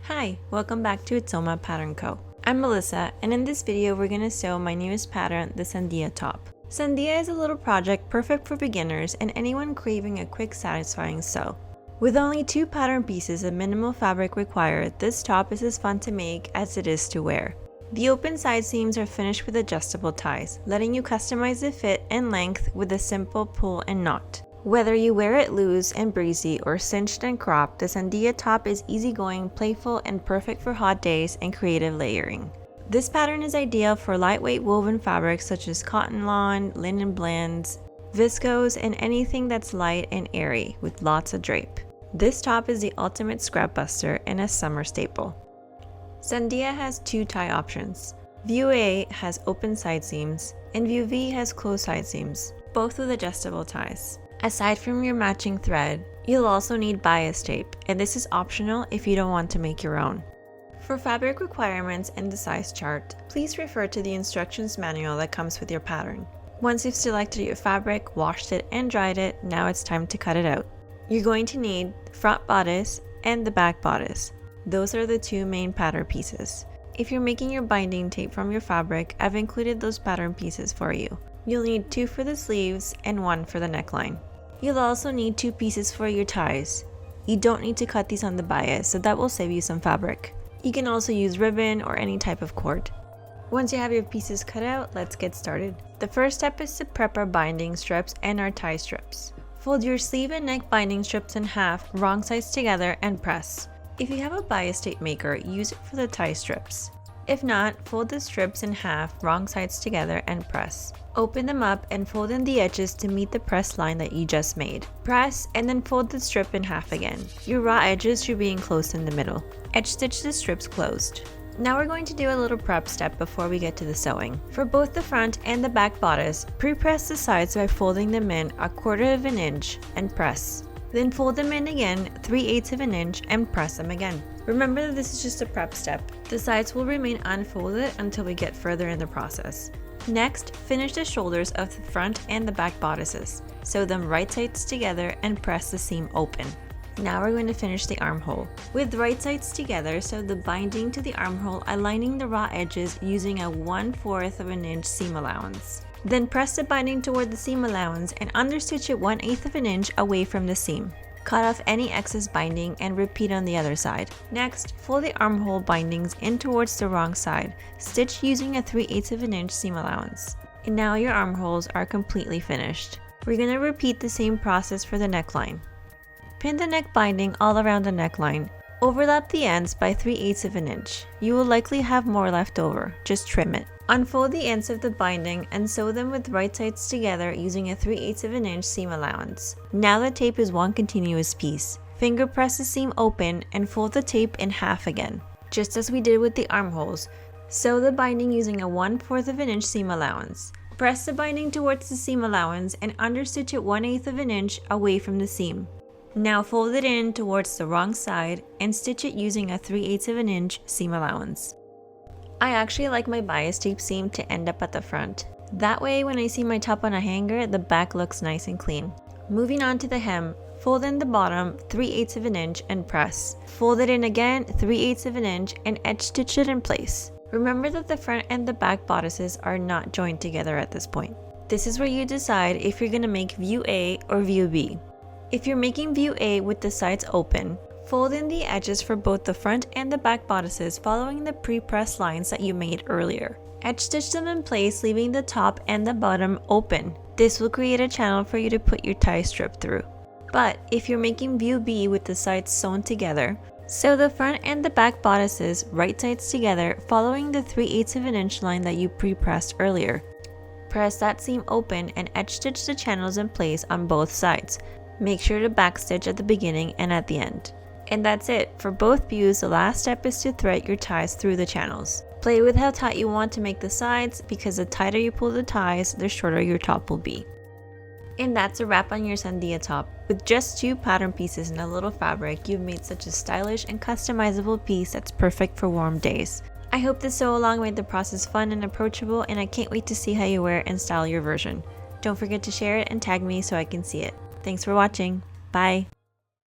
Hi, welcome back to Itsoma Pattern Co. I'm Melissa, and in this video we're going to sew my newest pattern, the Sandia top. Sandia is a little project perfect for beginners and anyone craving a quick, satisfying sew. With only 2 pattern pieces and minimal fabric required, this top is as fun to make as it is to wear. The open side seams are finished with adjustable ties, letting you customize the fit and length with a simple pull and knot. Whether you wear it loose and breezy or cinched and cropped, the Sandia top is easygoing, playful, and perfect for hot days and creative layering. This pattern is ideal for lightweight woven fabrics such as cotton lawn, linen blends, viscose, and anything that's light and airy with lots of drape. This top is the ultimate scrap buster and a summer staple. Sandia has 2 tie options. View A has open side seams, and View V has closed side seams, both with adjustable ties. Aside from your matching thread, you'll also need bias tape, and this is optional if you don't want to make your own. For fabric requirements and the size chart, please refer to the instructions manual that comes with your pattern. Once you've selected your fabric, washed it, and dried it, now it's time to cut it out. You're going to need the front bodice and the back bodice. Those are the 2 main pattern pieces. If you're making your binding tape from your fabric, I've included those pattern pieces for you. You'll need 2 for the sleeves and 1 for the neckline. You'll also need 2 pieces for your ties. You don't need to cut these on the bias, so that will save you some fabric. You can also use ribbon or any type of cord. Once you have your pieces cut out, let's get started. The first step is to prep our binding strips and our tie strips. Fold your sleeve and neck binding strips in half, wrong sides together, and press. If you have a bias tape maker, use it for the tie strips. If not, fold the strips in half, wrong sides together, and press. Open them up and fold in the edges to meet the press line that you just made. Press and then fold the strip in half again. Your raw edges should be enclosed in the middle. Edge stitch the strips closed. Now we're going to do a little prep step before we get to the sewing. For both the front and the back bodice, pre-press the sides by folding them in 1/4 of an inch and press. Then fold them in again 3/8 of an inch and press them again. Remember that this is just a prep step. The sides will remain unfolded until we get further in the process. Next, finish the shoulders of the front and the back bodices. Sew them right sides together and press the seam open. Now we're going to finish the armhole. With right sides together, sew the binding to the armhole, aligning the raw edges using a 1/4 of an inch seam allowance. Then press the binding toward the seam allowance and understitch it 1/8 of an inch away from the seam. Cut off any excess binding and repeat on the other side. Next, fold the armhole bindings in towards the wrong side. Stitch using a 3/8 of an inch seam allowance. And now your armholes are completely finished. We're going to repeat the same process for the neckline. Pin the neck binding all around the neckline. Overlap the ends by 3/8 of an inch. You will likely have more left over, just trim it. Unfold the ends of the binding and sew them with right sides together using a 3/8 of an inch seam allowance. Now the tape is one continuous piece. Finger press the seam open and fold the tape in half again. Just as we did with the armholes, sew the binding using a 1/4 of an inch seam allowance. Press the binding towards the seam allowance and understitch it 1/8 of an inch away from the seam. Now fold it in towards the wrong side and stitch it using a 3/8 of an inch seam allowance. I actually like my bias tape seam to end up at the front. That way when I see my top on a hanger, the back looks nice and clean. Moving on to the hem, fold in the bottom 3/8 of an inch and press. Fold it in again 3/8 of an inch and edge stitch it in place. Remember that the front and the back bodices are not joined together at this point. This is where you decide if you're going to make view A or view B. If you're making view A with the sides open, fold in the edges for both the front and the back bodices following the pre-pressed lines that you made earlier. Edge stitch them in place, leaving the top and the bottom open. This will create a channel for you to put your tie strip through. But if you're making view B with the sides sewn together, sew the front and the back bodices right sides together following the 3/8 of an inch line that you pre-pressed earlier. Press that seam open and edge stitch the channels in place on both sides. Make sure to backstitch at the beginning and at the end. And that's it. For both views, the last step is to thread your ties through the channels. Play with how tight you want to make the sides, because the tighter you pull the ties, the shorter your top will be. And that's a wrap on your Sandia top. With just 2 pattern pieces and a little fabric, you've made such a stylish and customizable piece that's perfect for warm days. I hope this sew along made the process fun and approachable, and I can't wait to see how you wear and style your version. Don't forget to share it and tag me so I can see it. Thanks for watching. Bye!